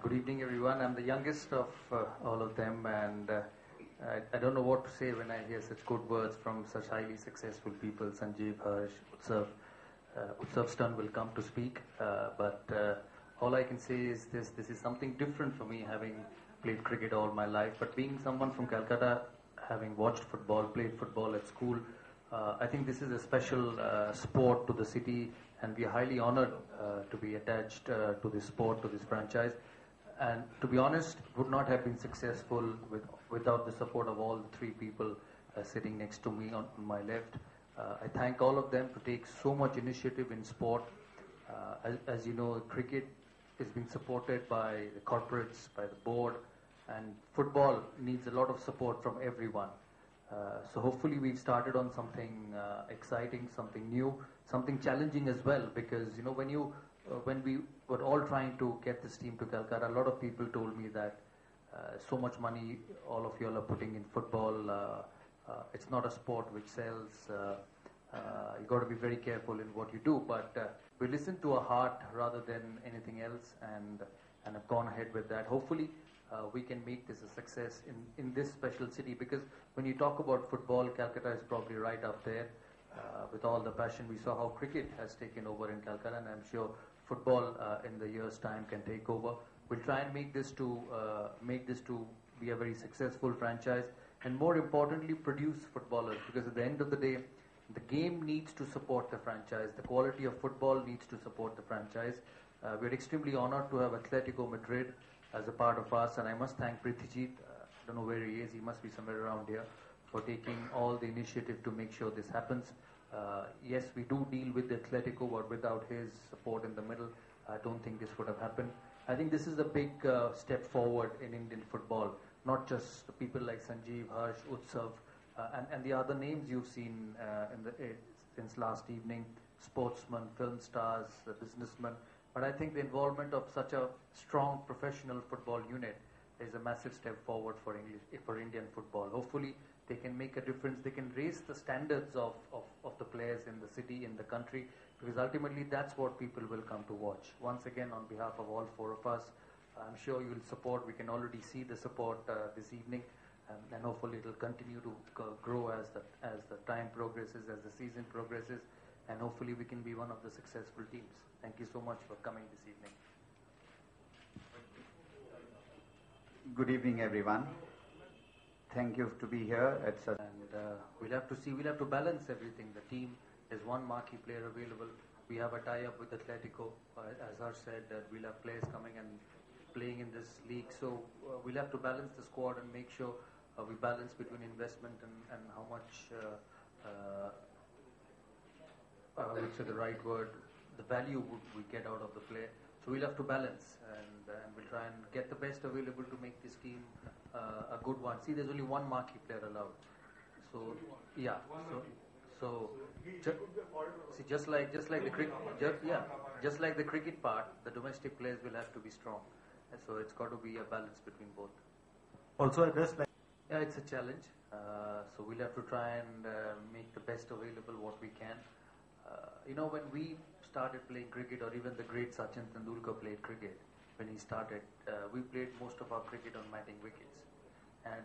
Good evening, everyone. I'm the youngest of all of them, and I don't know what to say when I hear such good words from such highly successful people. Sanjeev, Harsh, Utsav. Utsav's turn will come to speak, but all I can say is this is something different for me, having played cricket all my life, but being someone from Calcutta, having watched football, played football at school, I think this is a special sport to the city, and we are highly honored to be attached to this sport, to this franchise. And to be honest, would not have been successful without the support of all the three people sitting next to me on my left. I thank all of them to take so much initiative in sport. As you know, cricket is being supported by the corporates, by the board, and football needs a lot of support from everyone. So hopefully we've started on something exciting, something new, something challenging as well, because you know when we were all trying to get this team to Calcutta, a lot of people told me that so much money all of you all are putting in football, it's not a sport which sells, you got to be very careful in what you do, but we listened to our heart rather than anything else, and have gone ahead with that. Hopefully we can make this a success in this special city, because when you talk about football, Calcutta is probably right up there. With all the passion, we saw how cricket has taken over in Calcutta, and I'm sure football in the year's time can take over. We'll try and make this to be a very successful franchise, and more importantly, produce footballers, because at the end of the day, the game needs to support the franchise. The quality of football needs to support the franchise. We're extremely honored to have Atletico Madrid as a part of us, and I must thank Prithijit. I don't know where he is. He must be somewhere around here, for taking all the initiative to make sure this happens. Yes, we do deal with Atletico, but without his support in the middle, I don't think this would have happened. I think this is a big step forward in Indian football. Not just the people like Sanjeev, Harsh, Utsav, and the other names you've seen since last evening, sportsmen, film stars, businessmen. But I think the involvement of such a strong professional football unit is a massive step forward for Indian football. Hopefully, they can make a difference. They can raise the standards of the players in the city, in the country, because ultimately that's what people will come to watch. Once again, on behalf of all four of us, I'm sure you will support. We can already see the support this evening, and hopefully it will continue to grow as the time progresses, as the season progresses, and hopefully we can be one of the successful teams. Thank you so much for coming this evening. Good evening, everyone. Thank you to be here. We'll have to balance everything. The team is one marquee player available. We have a tie-up with Atletico. As Harsh said, we'll have players coming and playing in this league. So we'll have to balance the squad and make sure we balance between investment and how much, I would say the right word, the value we get out of the player. So we'll have to balance, and we'll try and get the best available to make this team a good one. See, there's only one marquee player allowed. So yeah. See, just like the cricket part, the domestic players will have to be strong. And so it's got to be a balance between both. Also, yeah, it's a challenge. So we'll have to try and make the best available what we can. When we started playing cricket, or even the great Sachin Tendulkar played cricket, when he started, we played most of our cricket on matting wickets. And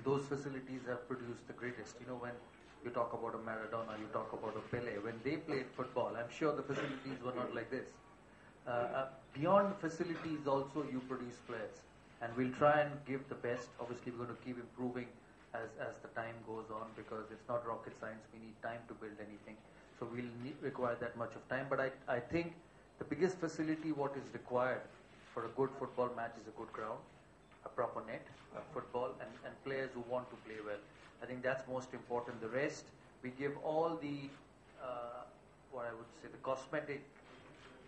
those facilities have produced the greatest. When You talk about a Maradona, you talk about a Pele. When they played football, I'm sure the facilities were not like this. Beyond facilities also you produce players, and we'll try and give the best. Obviously we're going to keep improving as the time goes on, because it's not rocket science. We need time to build anything, so we'll require that much of time. But I think the biggest facility what is required for a good football match is a good ground, a proper net, a football, and players who want to play well. I think that's most important. The rest, we give all the what I would say, the cosmetic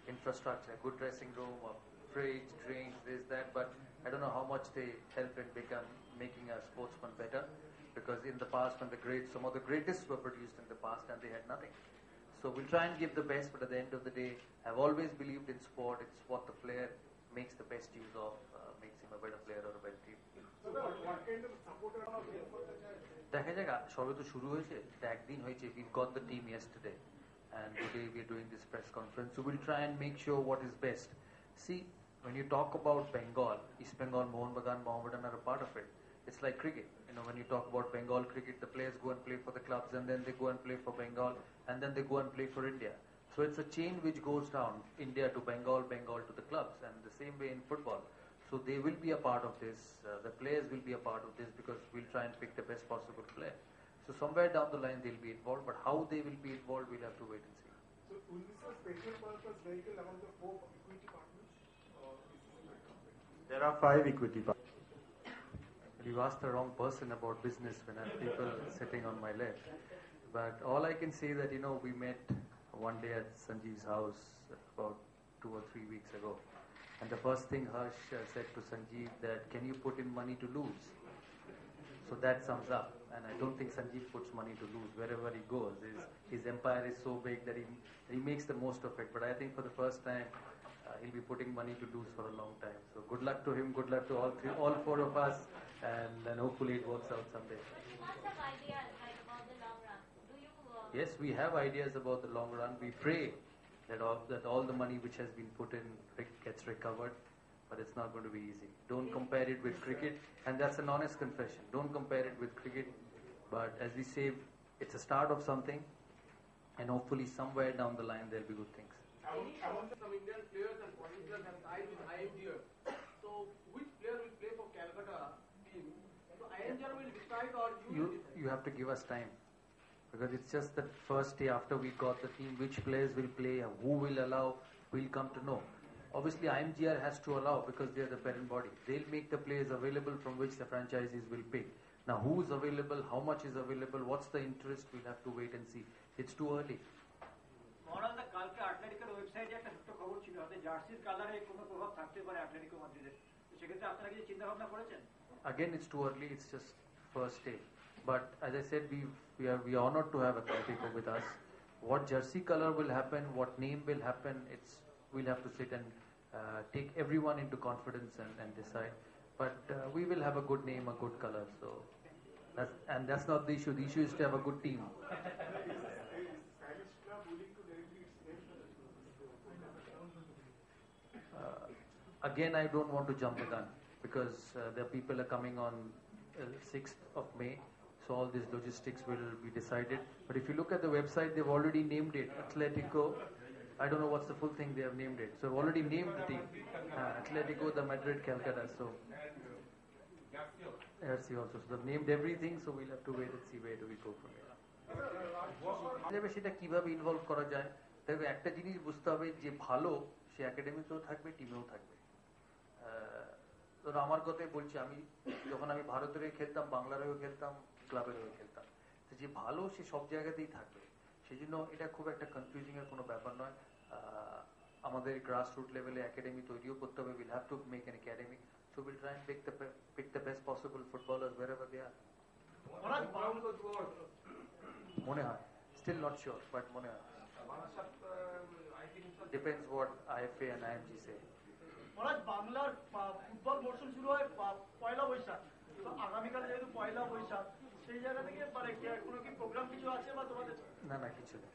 infrastructure, a good dressing room, a fridge, drinks, this, that, but I don't know how much they help in making a sportsman better, because in the past when some of the greatest were produced in the past and they had nothing. So we'll try and give the best, but at the end of the day, I've always believed in sport, it's what the player makes the best use of, makes him a better player or a better team. দেখা যাক, সবে তো শুরু হয়েছে, একদিন হয়েছে, we've got the team yesterday. And today we are doing this press conference. So we'll try and make sure what is best. See, when you talk about Bengal, East Bengal, Mohun Bagan, Mohammedan are a part of it. It's like cricket. You know, when you talk about Bengal cricket, the players go and play for the clubs, and then they go and play for Bengal, and then they go and play for India. So it's a chain which goes down, India to Bengal, Bengal to the clubs, and the same way in football. So they will be a part of this. The players will be a part of this, because we'll try and pick the best possible player. So somewhere down the line they'll be involved, but how they will be involved, we'll have to wait and see. So will this a special purpose vehicle among the 4 equity partners? There are 5 equity partners. You asked the wrong person about business when I have people sitting on my left. But all I can say that, we met one day at Sanjeev's house about 2 or 3 weeks ago. And the first thing Harsh said to Sanjeev that, can you put in money to lose? So that sums up. And I don't think Sanjeev puts money to lose. Wherever he goes, his empire is so big that he makes the most of it. But I think for the first time, he'll be putting money to lose for a long time. So good luck to him, good luck to all 4 of us, and then hopefully it works out someday. Do you have some ideas about the long run? Yes, we have ideas about the long run. We pray that all the money which has been put in gets recovered, but it's not going to be easy. Don't compare it with cricket, and that's an honest confession. Don't compare it with cricket, but as we say, it's a start of something, and hopefully somewhere down the line there'll be good things. Some Indian players and foreign players have tied with IMGR. So which player will play for Calcutta team? So IMGR will decide, or you have to give us time, because it's just the first day after we got the team, which players will play, who will allow, we'll come to know. Obviously IMGR has to allow, because they are the parent body. They'll make the players available from which the franchisees will pick. Now who is available, how much is available, what's the interest, we'll have to wait and see. It's too early. মহারাজা কালকে আটলেটিকের ওয়েবসাইটে একটা ছোট্ট খবর ছিল, হয়তো জার্সির কালারে কোনো প্রভাব থাকতে পারে আটলেটিকো মাদ্রিদের, তো সেক্ষেত্রে আপনারা কিছু চিন্তা ভাবনা করেছেন? Again, it's too early, it's just first day. But as I said, we are honored to have Atletico with us. What jersey color will happen, what name will happen, we'll have to sit and take everyone into confidence and decide. But we will have a good name, a good color. So that's not the issue. The issue is to have a good team. Again, I don't want to jump the gun, because the people are coming on 6th of May. So all these logistics will be decided. But if you look at the website, they've already named it Atletico. I don't know what's the full thing they have named it. So I've already named the team Atletico the Madrid Calcutta. So RC also. So they've named everything. So we'll have to wait and see where do we go from here. সেটা কিভাবে involve করা যায়? দেখো, একটা জিনিস বুঝতে হবে যে ভালো সে একাডেমিতেও থাকবে, টিমেও থাকবে। ধরো আমার কথাই বলছি, যখন আমি ভারতের হয়ে খেলতাম, বাংলার হয়েও খেলতাম, ক্লাবের হয়ে খেলতাম, তো যে ভালো সে সব জায়গাতেই থাকবে। সেই জন্য এটা খুব একটা কনফিউজিং এর কোনো ব্যাপার নয়। আমাদের গ্রাসরুট লেভেলে একাডেমি তৈরিও করতে হবে। Will have to make an academy, so will try and pick the best possible footballers wherever they are. মনে হয়, স্টিল নট শিওর, বাট মনে হয়। Depends what IFA and IMG say. বাংলার ফুটবল মরশুম শুরু হয় পয়লা বৈশাখ, তো আগামীকাল যেহেতু পয়লা বৈশাখ, সেই জায়গা থেকে কোনো কি প্রোগ্রাম কিছু আছে বা তোমাদের? না, কিছু নেই।